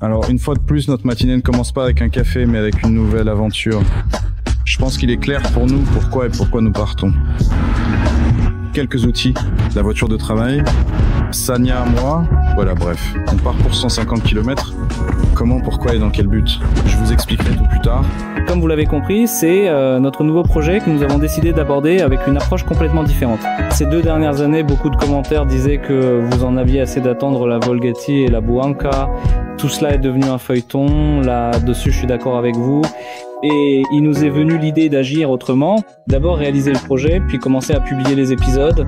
Alors, une fois de plus, notre matinée ne commence pas avec un café, mais avec une nouvelle aventure. Je pense qu'il est clair pour nous pourquoi nous partons. Quelques outils, la voiture de travail, Sania, moi, voilà, bref. On part pour 150 km. Comment, pourquoi et dans quel but? Je vous expliquerai tout plus tard. Comme vous l'avez compris, c'est notre nouveau projet que nous avons décidé d'aborder avec une approche complètement différente. Ces 2 dernières années, beaucoup de commentaires disaient que vous en aviez assez d'attendre la Volgati et la Buanca. Tout cela est devenu un feuilleton, là-dessus je suis d'accord avec vous. Et il nous est venu l'idée d'agir autrement. D'abord réaliser le projet, puis commencer à publier les épisodes.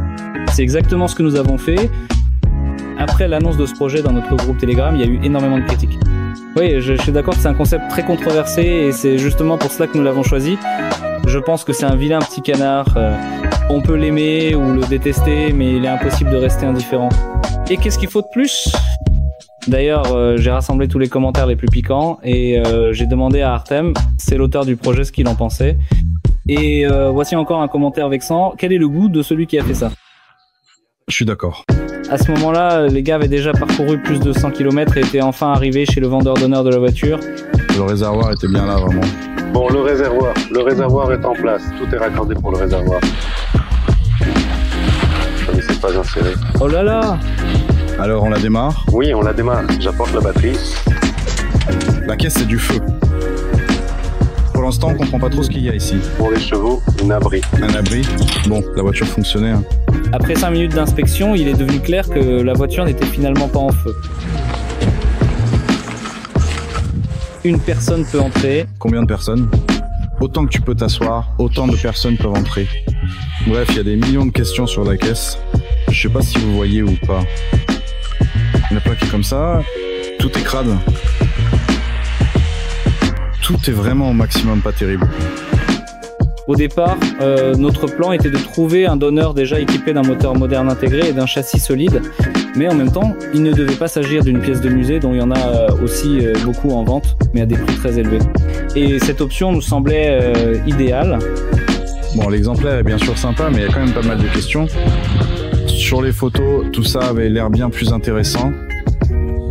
C'est exactement ce que nous avons fait. Après l'annonce de ce projet dans notre groupe Telegram, il y a eu énormément de critiques. Oui, je suis d'accord que c'est un concept très controversé et c'est justement pour cela que nous l'avons choisi. Je pense que c'est un vilain petit canard. On peut l'aimer ou le détester, mais il est impossible de rester indifférent. Et qu'est-ce qu'il faut de plus ? D'ailleurs, j'ai rassemblé tous les commentaires les plus piquants et j'ai demandé à Artem, c'est l'auteur du projet, ce qu'il en pensait. Et voici encore un commentaire vexant. Quel est le goût de celui qui a fait ça ? Je suis d'accord. À ce moment-là, les gars avaient déjà parcouru plus de 100 km et étaient enfin arrivés chez le vendeur d'honneur de la voiture. Le réservoir était bien là, vraiment. Bon, le réservoir est en place. Tout est raccordé pour le réservoir. Je ne sais pas insérer. Oh là là! Alors, on la démarre? Oui, on la démarre. J'apporte la batterie. La caisse, c'est du feu. Pour l'instant, on comprend pas trop ce qu'il y a ici. Pour les chevaux, un abri. Un abri? Bon, la voiture fonctionnait. Hein. Après 5 minutes d'inspection, il est devenu clair que la voiture n'était finalement pas en feu. Une personne peut entrer. Combien de personnes? Autant que tu peux t'asseoir, autant de personnes peuvent entrer. Bref, il y a des millions de questions sur la caisse. Je sais pas si vous voyez ou pas. La plaque est comme ça, tout est crade. Tout est vraiment au maximum pas terrible. Au départ, notre plan était de trouver un donneur déjà équipé d'un moteur moderne intégré et d'un châssis solide. Mais en même temps, il ne devait pas s'agir d'une pièce de musée dont il y en a aussi beaucoup en vente, mais à des prix très élevés. Et cette option nous semblait idéale. Bon, l'exemplaire est bien sûr sympa, mais il y a quand même pas mal de questions. Sur les photos, tout ça avait l'air bien plus intéressant.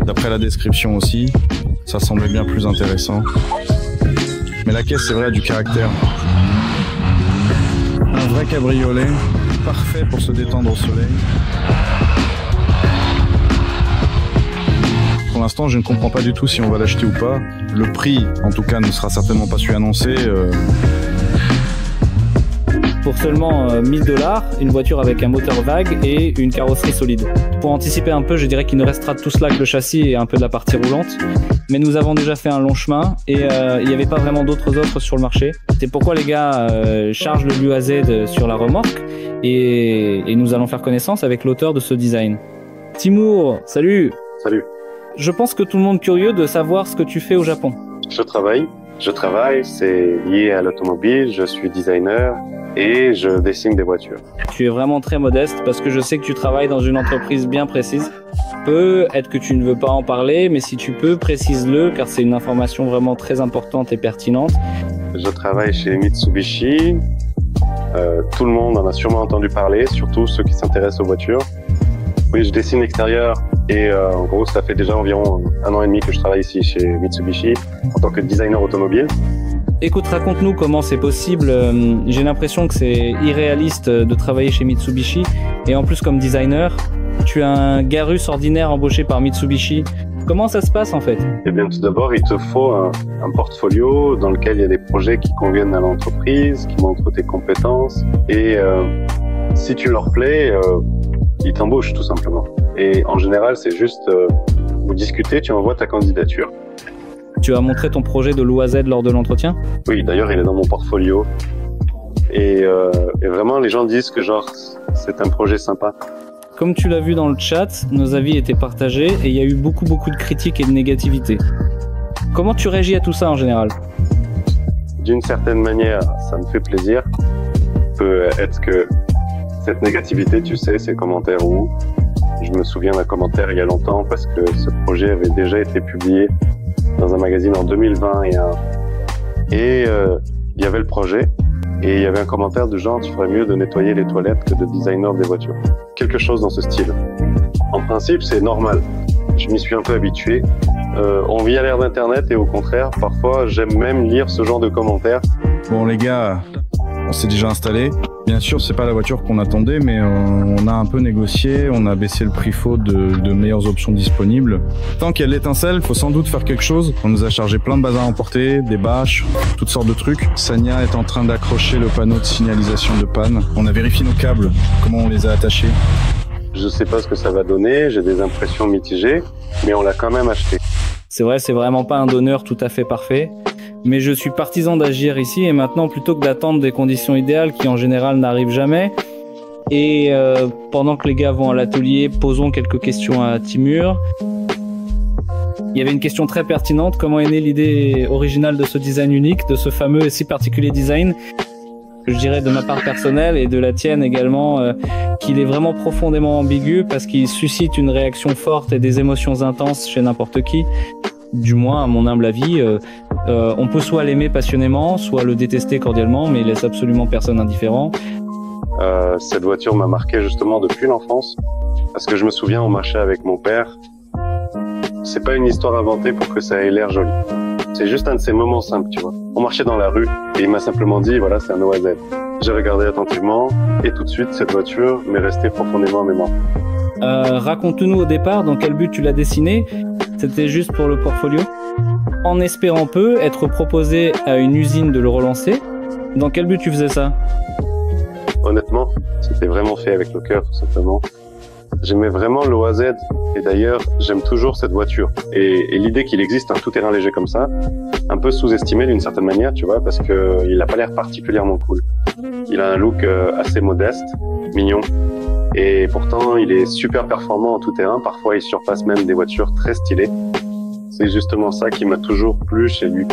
D'après la description aussi, ça semblait bien plus intéressant. Mais la caisse, c'est vrai, a du caractère. Un vrai cabriolet, parfait pour se détendre au soleil. Pour l'instant, je ne comprends pas du tout si on va l'acheter ou pas. Le prix, en tout cas, ne sera certainement pas celui annoncé. Pour seulement 1000 $, une voiture avec un moteur vague et une carrosserie solide. Pour anticiper un peu, je dirais qu'il ne restera de tout cela que le châssis et un peu de la partie roulante. Mais nous avons déjà fait un long chemin et il n'y avait pas vraiment d'autres offres sur le marché. C'est pourquoi les gars chargent le Luaz sur la remorque et nous allons faire connaissance avec l'auteur de ce design. Timur, salut! Salut. Je pense que tout le monde est curieux de savoir ce que tu fais au Japon. Je travaille, c'est lié à l'automobile, je suis designer et je dessine des voitures. Tu es vraiment très modeste parce que je sais que tu travailles dans une entreprise bien précise. Peut-être que tu ne veux pas en parler, mais si tu peux, précise-le car c'est une information vraiment très importante et pertinente. Je travaille chez Mitsubishi. Tout le monde en a sûrement entendu parler, surtout ceux qui s'intéressent aux voitures. Oui, je dessine l'extérieur et en gros, ça fait déjà environ 1 an et demi que je travaille ici chez Mitsubishi en tant que designer automobile. Écoute, raconte-nous comment c'est possible. J'ai l'impression que c'est irréaliste de travailler chez Mitsubishi et en plus comme designer, tu es un garus ordinaire embauché par Mitsubishi. Comment ça se passe en fait? Eh bien, tout d'abord, il te faut un portfolio dans lequel il y a des projets qui conviennent à l'entreprise, qui montrent tes compétences et si tu leur plais, ils t'embauchent tout simplement. Et en général, c'est juste vous discutez, tu envoies ta candidature. Tu as montré ton projet de l'Oaz lors de l'entretien? Oui, d'ailleurs, il est dans mon portfolio. Et vraiment, les gens disent que genre c'est un projet sympa. Comme tu l'as vu dans le chat, nos avis étaient partagés et il y a eu beaucoup de critiques et de négativité. Comment tu réagis à tout ça en général? D'une certaine manière, ça me fait plaisir. Peut être que cette négativité, tu sais, ces commentaires où je me souviens d'un commentaire il y a longtemps parce que ce projet avait déjà été publié dans un magazine en 2020 et il y avait le projet et il y avait un commentaire du genre tu ferais mieux de nettoyer les toilettes que de designer des voitures. Quelque chose dans ce style. En principe, c'est normal. Je m'y suis un peu habitué. On vit à l'ère d'Internet et au contraire, parfois, j'aime même lire ce genre de commentaires. Bon les gars, on s'est déjà installé. Bien sûr, c'est pas la voiture qu'on attendait, mais on a un peu négocié, on a baissé le prix faute de meilleures options disponibles. Tant qu'il y a de l'étincelle, faut sans doute faire quelque chose. On nous a chargé plein de bazar à emporter, des bâches, toutes sortes de trucs. Sania est en train d'accrocher le panneau de signalisation de panne. On a vérifié nos câbles, comment on les a attachés. Je sais pas ce que ça va donner, j'ai des impressions mitigées, mais on l'a quand même acheté. C'est vrai, c'est vraiment pas un donneur tout à fait parfait. Mais je suis partisan d'agir ici et maintenant plutôt que d'attendre des conditions idéales qui en général n'arrivent jamais. Et pendant que les gars vont à l'atelier, posons quelques questions à Timur. Il y avait une question très pertinente, comment est née l'idée originale de ce design unique, de ce fameux et si particulier design? Je dirais de ma part personnelle et de la tienne également, qu'il est vraiment profondément ambigu parce qu'il suscite une réaction forte et des émotions intenses chez n'importe qui. Du moins, à mon humble avis, on peut soit l'aimer passionnément, soit le détester cordialement, mais il laisse absolument personne indifférent. Cette voiture m'a marqué justement depuis l'enfance, parce que je me souviens, on marchait avec mon père. C'est pas une histoire inventée pour que ça ait l'air joli. C'est juste un de ces moments simples, tu vois. On marchait dans la rue et il m'a simplement dit, voilà, c'est un OAZ. J'ai regardé attentivement et tout de suite, cette voiture m'est restée profondément en mémoire. Raconte-nous au départ dans quel but tu l'as dessiné. C'était juste pour le portfolio? En espérant peu être proposé à une usine de le relancer. Dans quel but tu faisais ça? Honnêtement, c'était vraiment fait avec le cœur, tout simplement. J'aimais vraiment l'OAZ et d'ailleurs, j'aime toujours cette voiture. Et l'idée qu'il existe un tout-terrain léger comme ça, un peu sous-estimé d'une certaine manière, tu vois, parce que il a pas l'air particulièrement cool. Il a un look assez modeste, mignon. Et pourtant, il est super performant en tout terrain. Parfois, il surpasse même des voitures très stylées. C'est justement ça qui m'a toujours plu chez lui.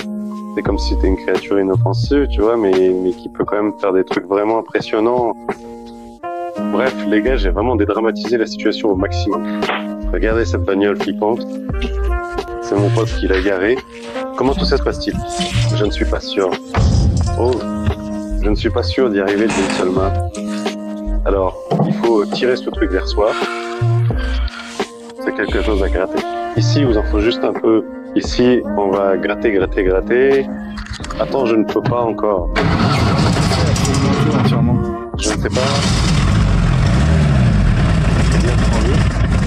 C'est comme si c'était une créature inoffensive, tu vois, mais qui peut quand même faire des trucs vraiment impressionnants. Bref, les gars, j'ai vraiment dédramatisé la situation au maximum. Regardez cette bagnole flippante. C'est mon pote qui l'a garée. Comment tout ça se passe-t-il? Je ne suis pas sûr. Oh, je ne suis pas sûr d'y arriver d'une seule main. Alors, il faut tirer ce truc vers soi. C'est quelque chose à gratter. Ici, il vous en faut juste un peu. Ici, on va gratter. Attends, je ne peux pas encore. Je ne sais pas.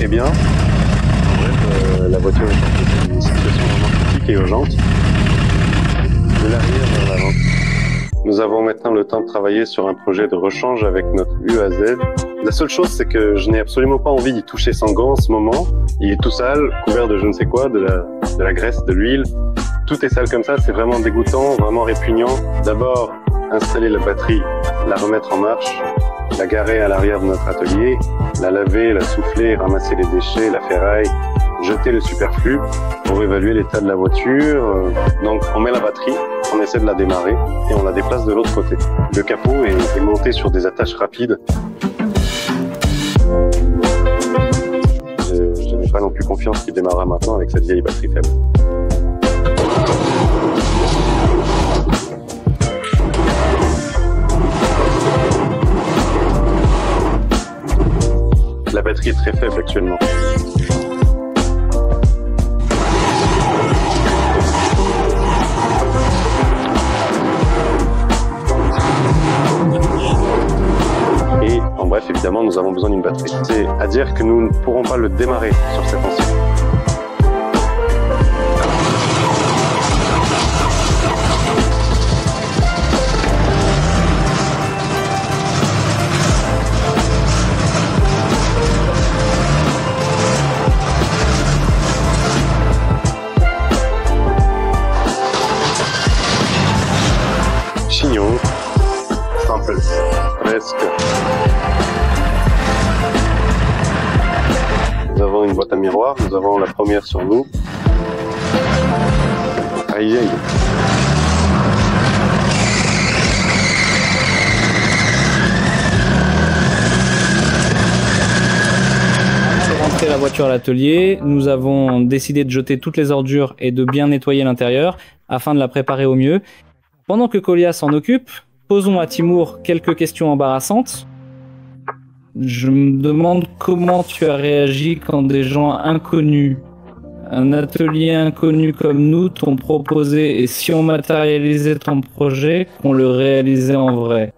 Eh bien, en bref, la voiture est dans une situation vraiment critique et urgente. De l'arrière vers l'avant. Nous avons maintenant le temps de travailler sur un projet de rechange avec notre UAZ. La seule chose, c'est que je n'ai absolument pas envie d'y toucher sans gants en ce moment. Il est tout sale, couvert de je ne sais quoi, de la graisse, de l'huile. Tout est sale comme ça, c'est vraiment dégoûtant, vraiment répugnant. D'abord, installer la batterie, la remettre en marche, la garer à l'arrière de notre atelier, la laver, la souffler, ramasser les déchets, la ferraille, jeter le superflu pour évaluer l'état de la voiture. Donc on met la batterie, on essaie de la démarrer et on la déplace de l'autre côté. Le capot est monté sur des attaches rapides. Je n'ai pas non plus confiance qu'il démarrera maintenant avec cette vieille batterie faible. La batterie est très faible actuellement. Et en bref, évidemment, nous avons besoin d'une batterie. C'est à dire que nous ne pourrons pas le démarrer sur cet ancien. Chignon, simple, presque. avons une boîte à miroir, nous avons la première sur nous. Aïe aïe. Rentrer la voiture à l'atelier, nous avons décidé de jeter toutes les ordures et de bien nettoyer l'intérieur afin de la préparer au mieux. Pendant que Colia s'en occupe, posons à Timur quelques questions embarrassantes. Je me demande comment tu as réagi quand des gens inconnus, un atelier inconnu comme nous, t'ont proposé, et si on matérialisait ton projet, qu'on le réalisait en vrai.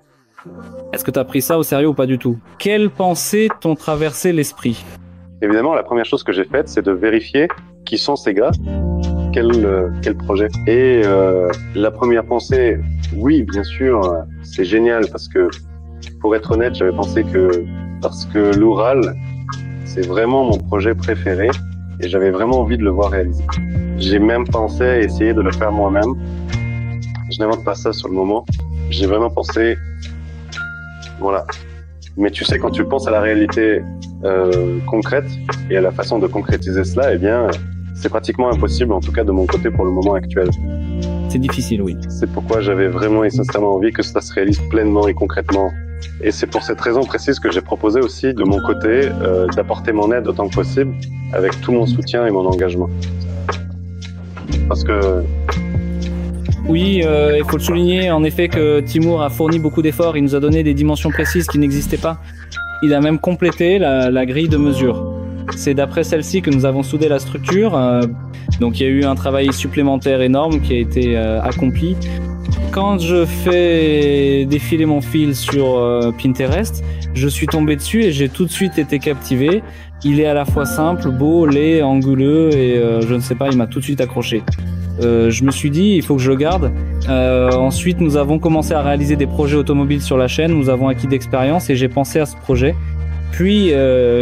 Est-ce que tu as pris ça au sérieux ou pas du tout? Quelles pensées t'ont traversé l'esprit? Évidemment, la première chose que j'ai faite, c'est de vérifier qui sont ces gars, quel projet. Et la première pensée, oui, bien sûr, c'est génial parce que, pour être honnête, j'avais pensé que parce que l'Oural, c'est vraiment mon projet préféré et j'avais vraiment envie de le voir réalisé. J'ai même pensé à essayer de le faire moi-même. Je n'invente pas ça sur le moment. J'ai vraiment pensé, voilà. Mais tu sais, quand tu penses à la réalité concrète et à la façon de concrétiser cela, eh bien, c'est pratiquement impossible, en tout cas de mon côté pour le moment actuel. C'est difficile, oui. C'est pourquoi j'avais vraiment et sincèrement envie que ça se réalise pleinement et concrètement. Et c'est pour cette raison précise que j'ai proposé aussi, de mon côté, d'apporter mon aide autant que possible, avec tout mon soutien et mon engagement. Parce que... Oui, il faut le souligner, en effet, que Timur a fourni beaucoup d'efforts, il nous a donné des dimensions précises qui n'existaient pas. Il a même complété la grille de mesure. C'est d'après celle-ci que nous avons soudé la structure, donc il y a eu un travail supplémentaire énorme qui a été accompli. Quand je fais défiler mon fil sur Pinterest, je suis tombé dessus et j'ai tout de suite été captivé. Il est à la fois simple, beau, laid, anguleux et je ne sais pas, il m'a tout de suite accroché. Je me suis dit, il faut que je le garde. Ensuite, nous avons commencé à réaliser des projets automobiles sur la chaîne. Nous avons acquis d'expérience et j'ai pensé à ce projet. Puis,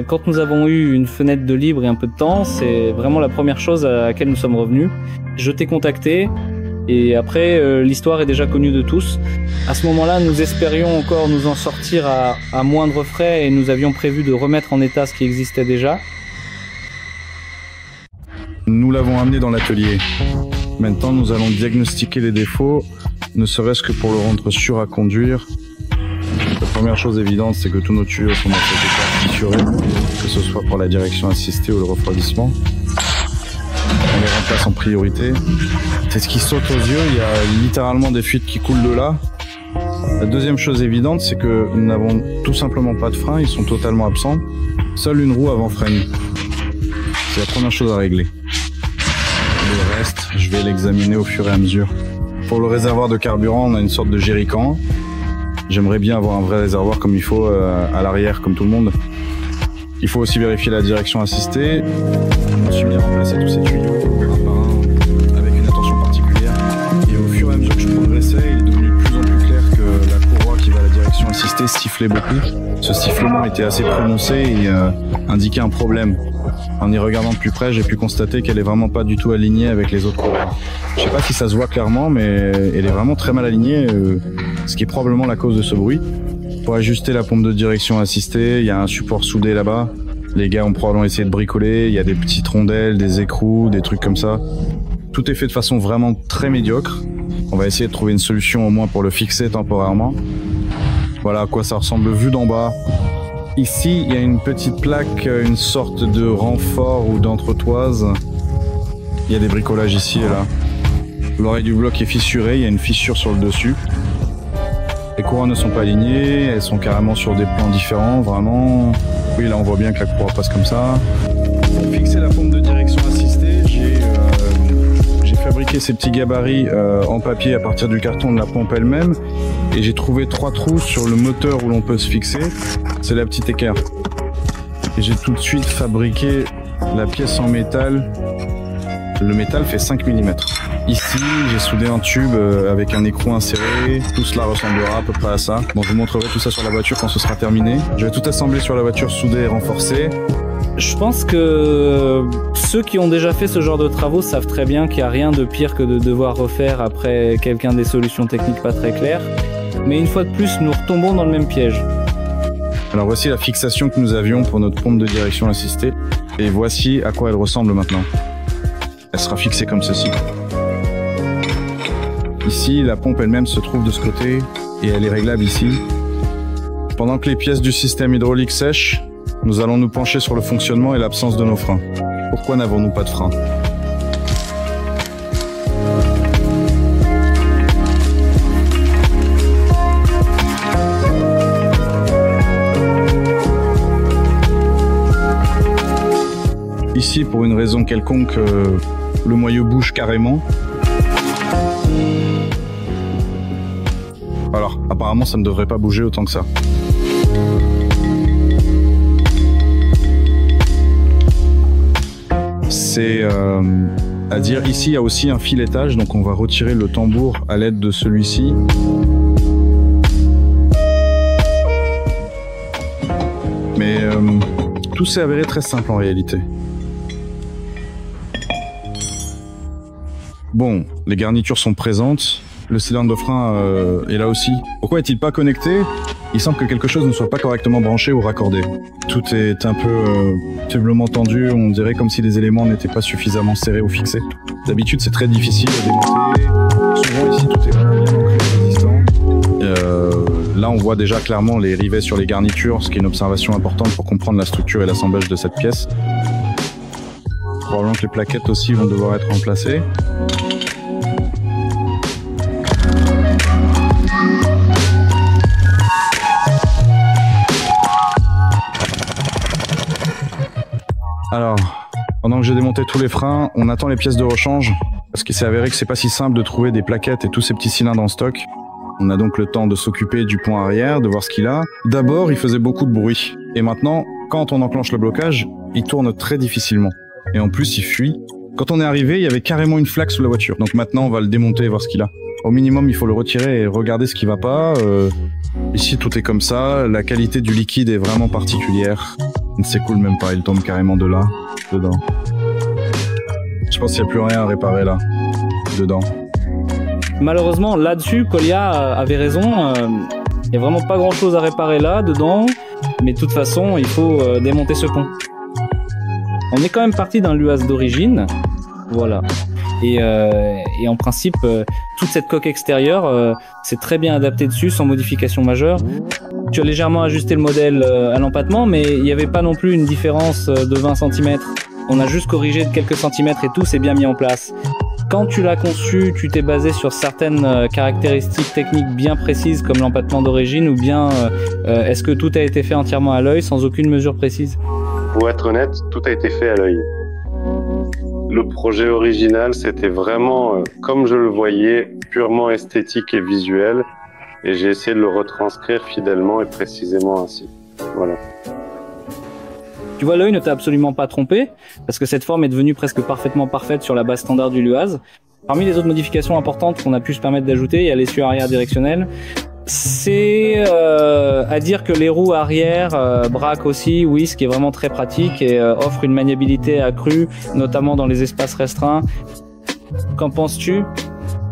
quand nous avons eu une fenêtre de libre et un peu de temps, c'est vraiment la première chose à laquelle nous sommes revenus. Je t'ai contacté et après, l'histoire est déjà connue de tous. À ce moment-là, nous espérions encore nous en sortir à moindre frais et nous avions prévu de remettre en état ce qui existait déjà. Nous l'avons amené dans l'atelier. Maintenant, nous allons diagnostiquer les défauts, ne serait-ce que pour le rendre sûr à conduire. La première chose évidente, c'est que tous nos tuyaux sont dans cet état fissuré, que ce soit pour la direction assistée ou le refroidissement. On les remplace en priorité. C'est ce qui saute aux yeux, il y a littéralement des fuites qui coulent de là. La deuxième chose évidente, c'est que nous n'avons tout simplement pas de frein, ils sont totalement absents. Seule une roue avant freine. C'est la première chose à régler. Le reste, je vais l'examiner au fur et à mesure. Pour le réservoir de carburant, on a une sorte de jerrycan. J'aimerais bien avoir un vrai réservoir comme il faut à l'arrière, comme tout le monde. Il faut aussi vérifier la direction assistée. Je me suis bien remplacé tous ces tuyaux, un par un, avec une attention particulière. Et au fur et à mesure que je progressais, il est devenu de plus en plus clair que la courroie qui va à la direction assistée sifflait beaucoup. Ce sifflement était assez prononcé et indiquait un problème. En y regardant de plus près, j'ai pu constater qu'elle est vraiment pas du tout alignée avec les autres courroies. Je sais pas si ça se voit clairement, mais elle est vraiment très mal alignée, ce qui est probablement la cause de ce bruit. Pour ajuster la pompe de direction assistée, il y a un support soudé là-bas. Les gars ont probablement essayé de bricoler, il y a des petites rondelles, des écrous, des trucs comme ça. Tout est fait de façon vraiment très médiocre. On va essayer de trouver une solution au moins pour le fixer temporairement. Voilà à quoi ça ressemble vu d'en bas. Ici, il y a une petite plaque, une sorte de renfort ou d'entretoise. Il y a des bricolages ici et là. L'oreille du bloc est fissurée, il y a une fissure sur le dessus. Les courroies ne sont pas alignées, elles sont carrément sur des plans différents, vraiment. Oui, là on voit bien que la courroie passe comme ça. Pour fixer la pompe de direction assistée, j'ai fabriqué ces petits gabarits en papier à partir du carton de la pompe elle-même. Et j'ai trouvé 3 trous sur le moteur où l'on peut se fixer. C'est la petite équerre. Et j'ai tout de suite fabriqué la pièce en métal. Le métal fait 5 mm. Ici, j'ai soudé un tube avec un écrou inséré. Tout cela ressemblera à peu près à ça. Bon, je vous montrerai tout ça sur la voiture quand ce sera terminé. Je vais tout assembler sur la voiture, soudé et renforcé. Je pense que ceux qui ont déjà fait ce genre de travaux savent très bien qu'il n'y a rien de pire que de devoir refaire après quelqu'un des solutions techniques pas très claires. Mais une fois de plus, nous retombons dans le même piège. Alors voici la fixation que nous avions pour notre pompe de direction assistée. Et voici à quoi elle ressemble maintenant. Elle sera fixée comme ceci. Ici, la pompe elle-même se trouve de ce côté et elle est réglable ici. Pendant que les pièces du système hydraulique sèchent, nous allons nous pencher sur le fonctionnement et l'absence de nos freins. Pourquoi n'avons-nous pas de freins ? Ici, pour une raison quelconque, le moyeu bouge carrément. Alors, apparemment, ça ne devrait pas bouger autant que ça. C'est à dire, ici, il y a aussi un filetage, donc on va retirer le tambour à l'aide de celui-ci. Mais tout s'est avéré très simple en réalité. Bon, les garnitures sont présentes, le cylindre de frein est là aussi. Pourquoi est-il pas connecté ? Il semble que quelque chose ne soit pas correctement branché ou raccordé. Tout est un peu faiblement tendu, on dirait comme si les éléments n'étaient pas suffisamment serrés ou fixés. D'habitude, c'est très difficile à démonter. Souvent ici, tout est vraiment bien ancré et résistant. Là, on voit déjà clairement les rivets sur les garnitures, ce qui est une observation importante pour comprendre la structure et l'assemblage de cette pièce. Probablement que les plaquettes aussi vont devoir être remplacées. Alors, pendant que j'ai démonté tous les freins, on attend les pièces de rechange, parce qu'il s'est avéré que c'est pas si simple de trouver des plaquettes et tous ces petits cylindres en stock. On a donc le temps de s'occuper du pont arrière, de voir ce qu'il a. D'abord, il faisait beaucoup de bruit. Et maintenant, quand on enclenche le blocage, il tourne très difficilement. Et en plus, il fuit. Quand on est arrivé, il y avait carrément une flaque sous la voiture. Donc maintenant, on va le démonter et voir ce qu'il a. Au minimum, il faut le retirer et regarder ce qui va pas. Ici, tout est comme ça. La qualité du liquide est vraiment particulière. Il ne s'écoule même pas. Il tombe carrément de là, dedans. Je pense qu'il n'y a plus rien à réparer là, dedans. Malheureusement, là-dessus, Colia avait raison. Il n'y a vraiment pas grand-chose à réparer là, dedans. Mais de toute façon, il faut démonter ce pont. On est quand même parti d'un luas d'origine. Voilà. Et en principe, toute cette coque extérieure, c'est très bien adapté dessus, sans modification majeure. Tu as légèrement ajusté le modèle à l'empattement, mais il n'y avait pas non plus une différence de 20 cm. On a juste corrigé de quelques centimètres et tout s'est bien mis en place. Quand tu l'as conçu, tu t'es basé sur certaines caractéristiques techniques bien précises comme l'empattement d'origine, ou bien est-ce que tout a été fait entièrement à l'œil sans aucune mesure précise ? Pour être honnête, tout a été fait à l'œil. Le projet original, c'était vraiment, comme je le voyais, purement esthétique et visuel, et j'ai essayé de le retranscrire fidèlement et précisément ainsi. Voilà. Tu vois, l'œil ne t'a absolument pas trompé, parce que cette forme est devenue presque parfaitement parfaite sur la base standard du Luaz. Parmi les autres modifications importantes qu'on a pu se permettre d'ajouter, il y a l'essieu arrière directionnel. C'est à dire que les roues arrière braquent aussi, oui, ce qui est vraiment très pratique et offre une maniabilité accrue, notamment dans les espaces restreints. Qu'en penses-tu ?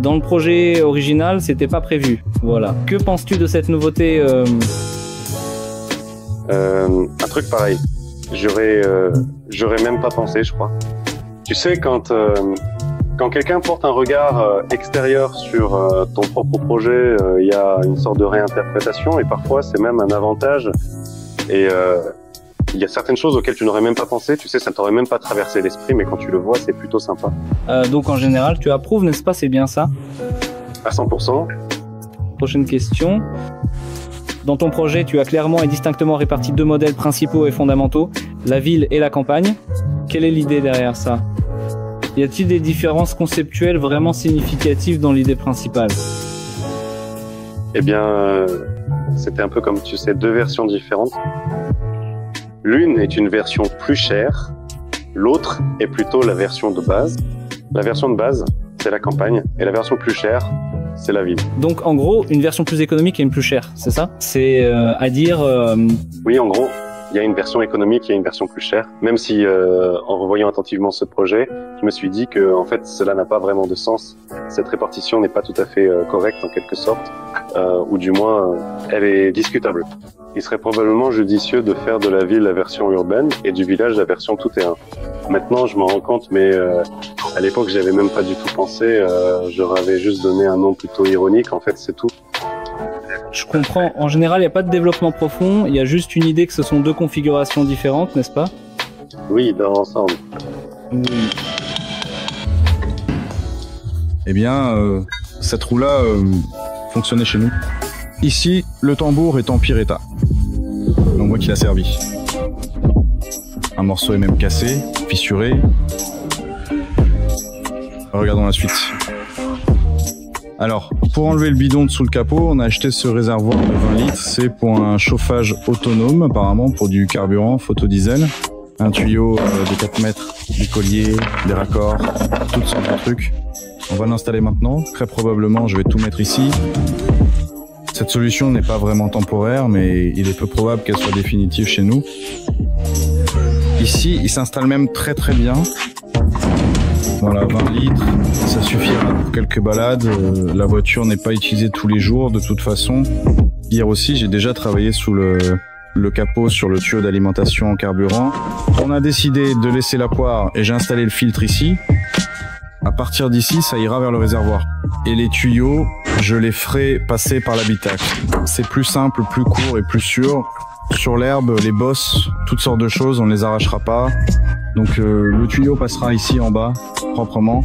Dans le projet original, c'était pas prévu. Voilà. Que penses-tu de cette nouveauté Un truc pareil. J'aurais même pas pensé, je crois. Tu sais, quand quelqu'un porte un regard extérieur sur ton propre projet, il y a une sorte de réinterprétation et parfois c'est même un avantage. Et il y a certaines choses auxquelles tu n'aurais même pas pensé, tu sais, ça ne t'aurait même pas traversé l'esprit, mais quand tu le vois, c'est plutôt sympa. Donc en général, tu approuves, n'est-ce pas ? C'est bien ça ? À 100%. Prochaine question. Dans ton projet, tu as clairement et distinctement réparti deux modèles principaux et fondamentaux, la ville et la campagne. Quelle est l'idée derrière ça ? Y a-t-il des différences conceptuelles vraiment significatives dans l'idée principale ? Eh bien, c'était un peu comme, tu sais, deux versions différentes. L'une est une version plus chère, l'autre est plutôt la version de base. La version de base, c'est la campagne, et la version plus chère, c'est la ville. Donc en gros, une version plus économique et une plus chère, c'est ça ? C'est à dire... Oui, en gros, il y a une version économique et une version plus chère. Même si, en revoyant attentivement ce projet, je me suis dit que en fait, cela n'a pas vraiment de sens. Cette répartition n'est pas tout à fait correcte en quelque sorte. ou du moins, elle est discutable. Il serait probablement judicieux de faire de la ville la version urbaine et du village la version tout-terrain. Maintenant, je m'en rends compte, mais à l'époque, j'avais même pas du tout pensé. Je leur avais juste donné un nom plutôt ironique. En fait, c'est tout. Je comprends. En général, il n'y a pas de développement profond. Il y a juste une idée que ce sont deux configurations différentes, n'est-ce pas? Oui, dans l'ensemble. Oui. Eh bien, cette roue-là fonctionnait chez nous. Ici, le tambour est en pire état. On voit qu'il a servi. Un morceau est même cassé, fissuré. Regardons la suite. Alors, pour enlever le bidon de sous le capot, on a acheté ce réservoir de 20 litres. C'est pour un chauffage autonome, apparemment, pour du carburant, photodiesel. Un tuyau de 4 mètres, des colliers, des raccords, toutes sortes de trucs. On va l'installer maintenant. Très probablement, je vais tout mettre ici. Cette solution n'est pas vraiment temporaire, mais il est peu probable qu'elle soit définitive chez nous. Ici, il s'installe même très très bien. Voilà, 20 litres, ça suffira pour quelques balades. La voiture n'est pas utilisée tous les jours de toute façon. Hier aussi, j'ai déjà travaillé sous le capot sur le tuyau d'alimentation en carburant. On a décidé de laisser la poire et j'ai installé le filtre ici. À partir d'ici, ça ira vers le réservoir. Et les tuyaux, je les ferai passer par l'habitacle. C'est plus simple, plus court et plus sûr. Sur l'herbe, les bosses, toutes sortes de choses, on ne les arrachera pas. Donc le tuyau passera ici en bas, proprement,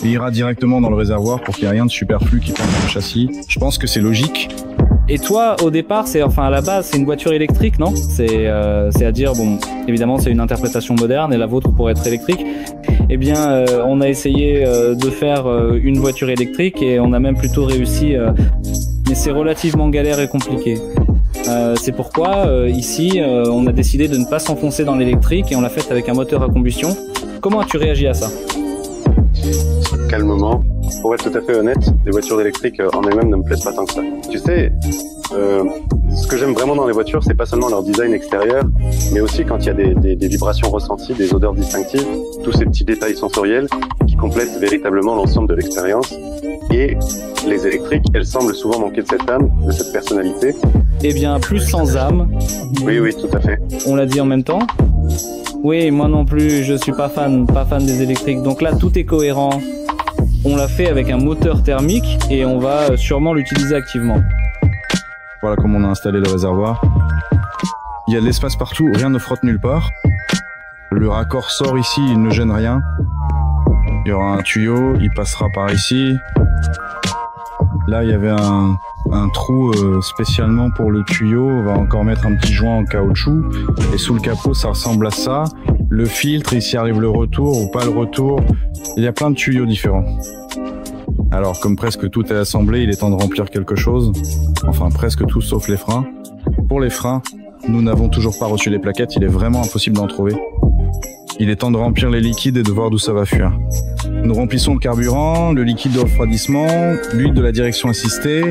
et ira directement dans le réservoir pour qu'il n'y ait rien de superflu qui prenne le châssis. Je pense que c'est logique. Et toi, au départ, à la base, c'est une voiture électrique, non? C'est-à-dire, bon, évidemment, c'est une interprétation moderne et la vôtre pourrait être électrique. Eh bien, on a essayé de faire une voiture électrique et on a même plutôt réussi, mais c'est relativement galère et compliqué. C'est pourquoi, ici, on a décidé de ne pas s'enfoncer dans l'électrique et on l'a fait avec un moteur à combustion. Comment as-tu réagi à ça? Calmement. Pour être tout à fait honnête, les voitures électriques en elles-mêmes ne me plaisent pas tant que ça. Tu sais, ce que j'aime vraiment dans les voitures, c'est pas seulement leur design extérieur, mais aussi quand il y a des vibrations ressenties, des odeurs distinctives, tous ces petits détails sensoriels qui complètent véritablement l'ensemble de l'expérience. Et les électriques, elles semblent souvent manquer de cette âme, de cette personnalité. Eh bien, plus sans âme. Oui, oui, tout à fait. On l'a dit en même temps. Oui, moi non plus, je suis pas fan des électriques. Donc là, tout est cohérent. On l'a fait avec un moteur thermique et on va sûrement l'utiliser activement. Voilà comment on a installé le réservoir. Il y a de l'espace partout, rien ne frotte nulle part. Le raccord sort ici, il ne gêne rien. Il y aura un tuyau, il passera par ici. Là, il y avait un trou spécialement pour le tuyau. On va encore mettre un petit joint en caoutchouc. Et sous le capot, ça ressemble à ça. Le filtre, ici arrive le retour ou pas le retour. Il y a plein de tuyaux différents. Alors, comme presque tout est assemblé, il est temps de remplir quelque chose. Enfin, presque tout sauf les freins. Pour les freins, nous n'avons toujours pas reçu les plaquettes. Il est vraiment impossible d'en trouver. Il est temps de remplir les liquides et de voir d'où ça va fuir. Nous remplissons le carburant, le liquide de refroidissement, l'huile de la direction assistée.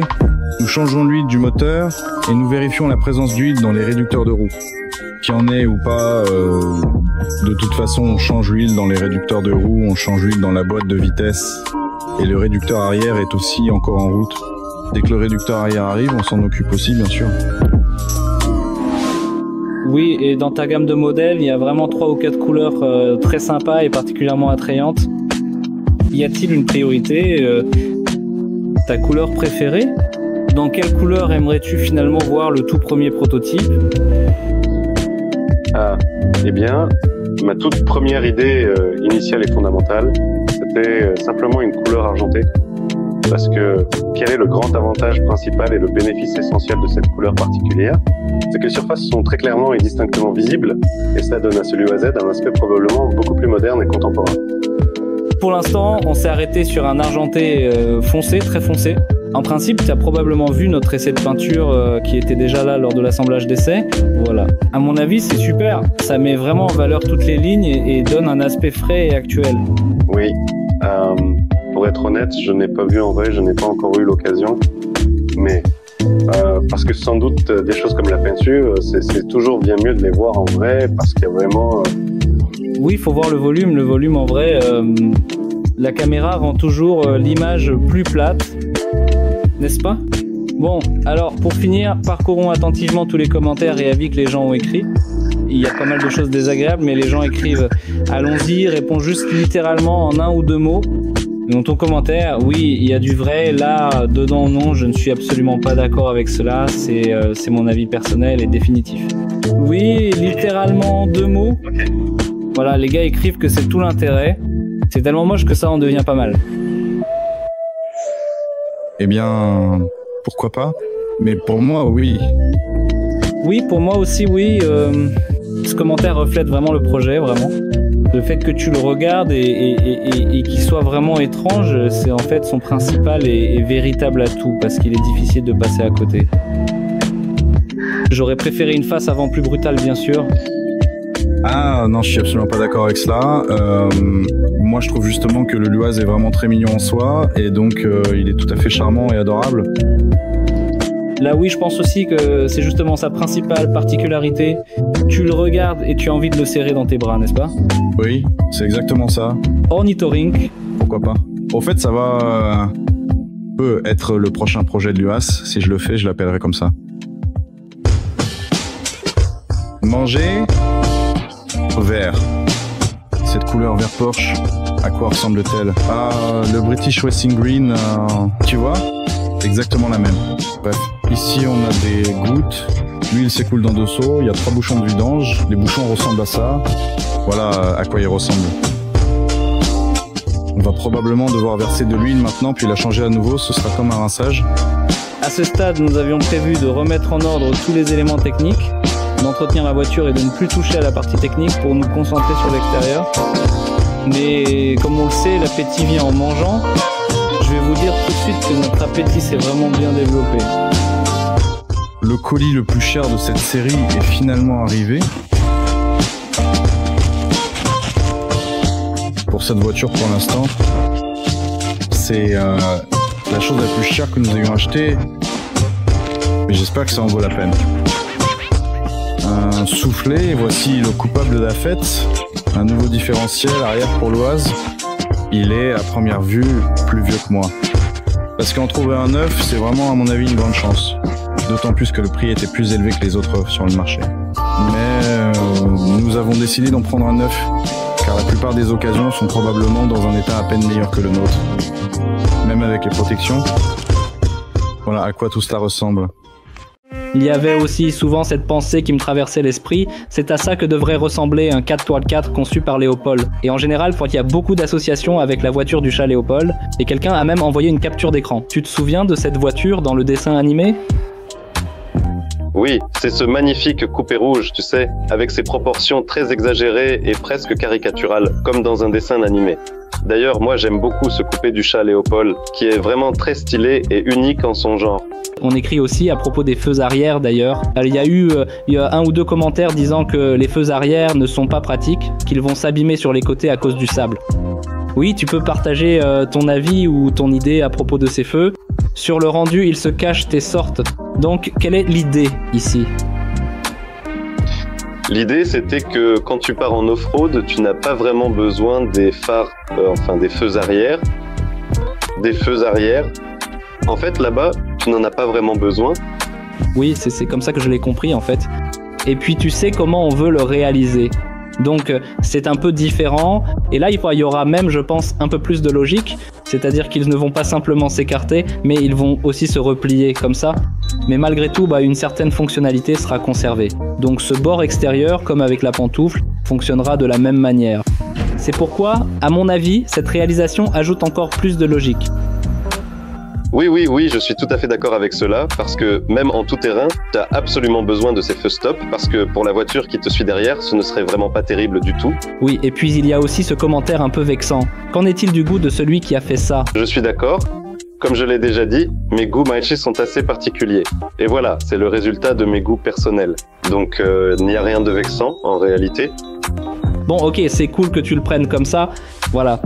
Nous changeons l'huile du moteur et nous vérifions la présence d'huile dans les réducteurs de roues. Qu'il y en ait ou pas, de toute façon, on change l'huile dans les réducteurs de roues, on change l'huile dans la boîte de vitesse. Et le réducteur arrière est aussi encore en route. Dès que le réducteur arrière arrive, on s'en occupe aussi, bien sûr. Oui, et dans ta gamme de modèles, il y a vraiment 3 ou 4 couleurs très sympas et particulièrement attrayantes. Y a-t-il une priorité, ta couleur préférée? Dans quelle couleur aimerais-tu finalement voir le tout premier prototype? Eh bien, ma toute première idée initiale et fondamentale, c'était simplement une couleur argentée. Parce que quel est le grand avantage principal et le bénéfice essentiel de cette couleur particulière? C'est que les surfaces sont très clairement et distinctement visibles, et ça donne à celui à Z un aspect probablement beaucoup plus moderne et contemporain. Pour l'instant, on s'est arrêté sur un argenté foncé, très foncé. En principe, tu as probablement vu notre essai de peinture qui était déjà là lors de l'assemblage d'essai. Voilà. À mon avis, c'est super. Ça met vraiment en valeur toutes les lignes et donne un aspect frais et actuel. Oui. Pour être honnête, je n'ai pas vu en vrai, je n'ai pas encore eu l'occasion. Mais parce que sans doute des choses comme la peinture, c'est toujours bien mieux de les voir en vrai parce qu'il y a vraiment... Oui, il faut voir le volume. Le volume en vrai, la caméra rend toujours l'image plus plate, n'est-ce pas? Bon, alors pour finir, parcourons attentivement tous les commentaires et avis que les gens ont écrits. Il y a pas mal de choses désagréables, mais les gens écrivent « Allons-y », répond juste littéralement en 1 ou 2 mots. Dans ton commentaire, oui, il y a du vrai. Là, dedans, non, je ne suis absolument pas d'accord avec cela. C'est mon avis personnel et définitif. Oui, littéralement 2 mots. Voilà, les gars écrivent que c'est tout l'intérêt. C'est tellement moche que ça en devient pas mal. Eh bien, pourquoi pas? Mais pour moi, oui. Oui, pour moi aussi, oui. Ce commentaire reflète vraiment le projet, vraiment. Le fait que tu le regardes et qu'il soit vraiment étrange, c'est en fait son principal et véritable atout, parce qu'il est difficile de passer à côté. J'aurais préféré une face avant plus brutale, bien sûr. Ah non, je suis absolument pas d'accord avec cela. Moi, je trouve justement que le Luaz est vraiment très mignon en soi, et donc il est tout à fait charmant et adorable. Là, oui, je pense aussi que c'est justement sa principale particularité. Tu le regardes et tu as envie de le serrer dans tes bras, n'est-ce pas? Oui, c'est exactement ça. Ornithorynque. Pourquoi pas? Au fait, ça va peut être le prochain projet de l'UAS. Si je le fais, je l'appellerai comme ça. Manger vert. Cette couleur vert Porsche, à quoi ressemble-t-elle? Ah, le British Racing Green, tu vois? Exactement la même. Bref, ici on a des gouttes, l'huile s'écoule dans 2 seaux, il y a 3 bouchons de vidange, les bouchons ressemblent à ça. Voilà à quoi ils ressemblent. On va probablement devoir verser de l'huile maintenant, puis la changer à nouveau, ce sera comme un rinçage. À ce stade, nous avions prévu de remettre en ordre tous les éléments techniques, d'entretenir la voiture et de ne plus toucher à la partie technique pour nous concentrer sur l'extérieur. Mais comme on le sait, l'appétit vient en mangeant. Je vais vous dire tout de suite que notre appétit s'est vraiment bien développé. Le colis le plus cher de cette série est finalement arrivé. Pour cette voiture, pour l'instant, c'est la chose la plus chère que nous ayons achetée. Mais j'espère que ça en vaut la peine. Un soufflet, et voici le coupable de la fête. Un nouveau différentiel arrière pour l'Oise. Il est, à première vue, plus vieux que moi. Parce qu'en trouver un neuf, c'est vraiment, à mon avis, une grande chance. D'autant plus que le prix était plus élevé que les autres sur le marché. Mais nous avons décidé d'en prendre un neuf, car la plupart des occasions sont probablement dans un état à peine meilleur que le nôtre. Même avec les protections. Voilà à quoi tout cela ressemble. Il y avait aussi souvent cette pensée qui me traversait l'esprit, c'est à ça que devrait ressembler un 4x4 conçu par Léopold. Et en général, il y a beaucoup d'associations avec la voiture du chat Léopold, et quelqu'un a même envoyé une capture d'écran. Tu te souviens de cette voiture dans le dessin animé ? Oui, c'est ce magnifique coupé rouge, tu sais, avec ses proportions très exagérées et presque caricaturales, comme dans un dessin animé. D'ailleurs, moi j'aime beaucoup ce coupé du chat Léopold, qui est vraiment très stylé et unique en son genre. On écrit aussi à propos des feux arrière d'ailleurs. Il y a 1 ou 2 commentaires disant que les feux arrière ne sont pas pratiques, qu'ils vont s'abîmer sur les côtés à cause du sable. Oui, tu peux partager ton avis ou ton idée à propos de ces feux. Sur le rendu, ils se cachent et sortent. Donc, quelle est l'idée ici ? L'idée, c'était que quand tu pars en off-road, tu n'as pas vraiment besoin des phares, des feux arrière. Des feux arrière. En fait, là-bas, tu n'en as pas vraiment besoin. Oui, c'est comme ça que je l'ai compris, en fait. Et puis, tu sais comment on veut le réaliser. Donc, c'est un peu différent. Et là, il y aura même, je pense, un peu plus de logique. C'est-à-dire qu'ils ne vont pas simplement s'écarter, mais ils vont aussi se replier comme ça. Mais malgré tout, une certaine fonctionnalité sera conservée. Donc ce bord extérieur, comme avec la pantoufle, fonctionnera de la même manière. C'est pourquoi, à mon avis, cette réalisation ajoute encore plus de logique. Oui, je suis tout à fait d'accord avec cela, parce que même en tout terrain, tu as absolument besoin de ces feux stop, parce que pour la voiture qui te suit derrière, ce ne serait vraiment pas terrible du tout. Oui, et puis il y a aussi ce commentaire un peu vexant. Qu'en est-il du goût de celui qui a fait ça ? Je suis d'accord. Comme je l'ai déjà dit, mes goûts Maichi sont assez particuliers. Et voilà, c'est le résultat de mes goûts personnels. Donc, il n'y a rien de vexant, en réalité. Bon, ok, c'est cool que tu le prennes comme ça. Voilà.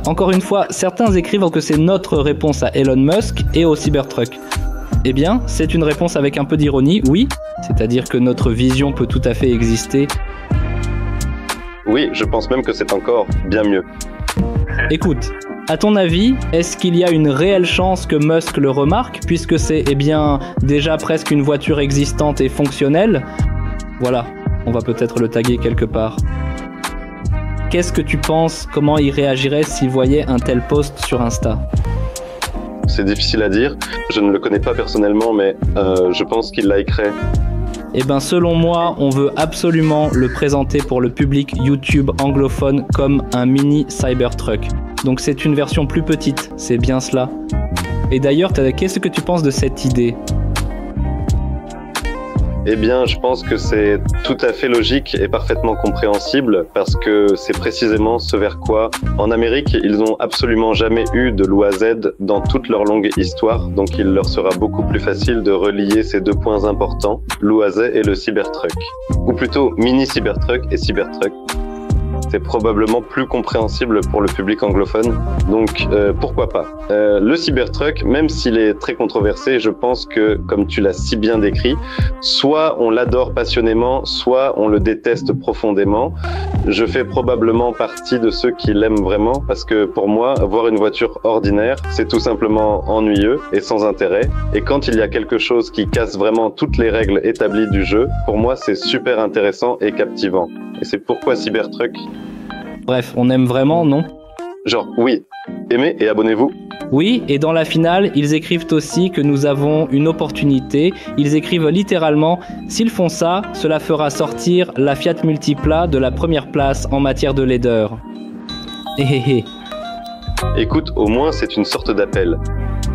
Encore une fois, certains écrivent que c'est notre réponse à Elon Musk et au Cybertruck. Eh bien, c'est une réponse avec un peu d'ironie, oui. C'est-à-dire que notre vision peut tout à fait exister. Oui, je pense même que c'est encore bien mieux. Écoute, À ton avis, est-ce qu'il y a une réelle chance que Musk le remarque, puisque c'est déjà presque une voiture existante et fonctionnelle? Voilà, on va peut-être le taguer quelque part. Qu'est-ce que tu penses, comment il réagirait s'il voyait un tel post sur Insta? C'est difficile à dire, je ne le connais pas personnellement, mais je pense qu'il likerait. Eh ben selon moi, on veut absolument le présenter pour le public YouTube anglophone comme un mini Cybertruck. Donc c'est une version plus petite, c'est bien cela. Et d'ailleurs, qu'est-ce que tu penses de cette idée? Eh bien, je pense que c'est tout à fait logique et parfaitement compréhensible parce que c'est précisément ce vers quoi, en Amérique, ils n'ont absolument jamais eu de loi Z dans toute leur longue histoire, donc il leur sera beaucoup plus facile de relier ces deux points importants, l'OAZ et le Cybertruck. Ou plutôt mini Cybertruck et Cybertruck. C'est probablement plus compréhensible pour le public anglophone, donc pourquoi pas. Le Cybertruck, même s'il est très controversé, je pense que, comme tu l'as si bien décrit, soit on l'adore passionnément, soit on le déteste profondément. Je fais probablement partie de ceux qui l'aiment vraiment, parce que pour moi, voir une voiture ordinaire, c'est tout simplement ennuyeux et sans intérêt. Et quand il y a quelque chose qui casse vraiment toutes les règles établies du jeu, pour moi, c'est super intéressant et captivant. Et c'est pourquoi Cybertruck. Bref, on aime vraiment, non? Genre, oui, aimez et abonnez-vous. Oui, et dans la finale, ils écrivent aussi que nous avons une opportunité. Ils écrivent littéralement « S'ils font ça, cela fera sortir la Fiat Multipla de la première place en matière de laideur. » Écoute, au moins, c'est une sorte d'appel.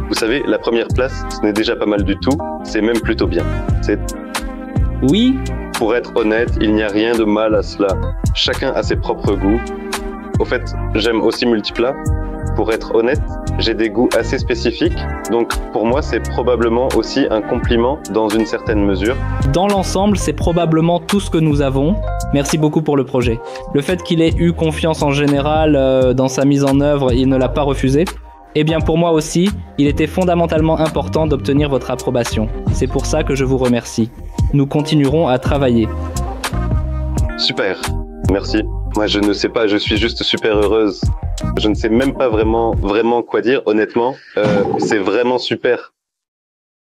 Vous savez, la première place, ce n'est déjà pas mal du tout, c'est même plutôt bien. Oui. Pour être honnête, il n'y a rien de mal à cela. Chacun a ses propres goûts. Au fait, j'aime aussi Multipla. Pour être honnête, j'ai des goûts assez spécifiques, donc pour moi c'est probablement aussi un compliment dans une certaine mesure. Dans l'ensemble, c'est probablement tout ce que nous avons. Merci beaucoup pour le projet. Le fait qu'il ait eu confiance en général dans sa mise en œuvre, il ne l'a pas refusé. Eh bien pour moi aussi, il était fondamentalement important d'obtenir votre approbation. C'est pour ça que je vous remercie. Nous continuerons à travailler. Super, merci. Moi je ne sais pas, je suis juste super heureuse. Je ne sais même pas vraiment quoi dire, honnêtement. C'est vraiment super.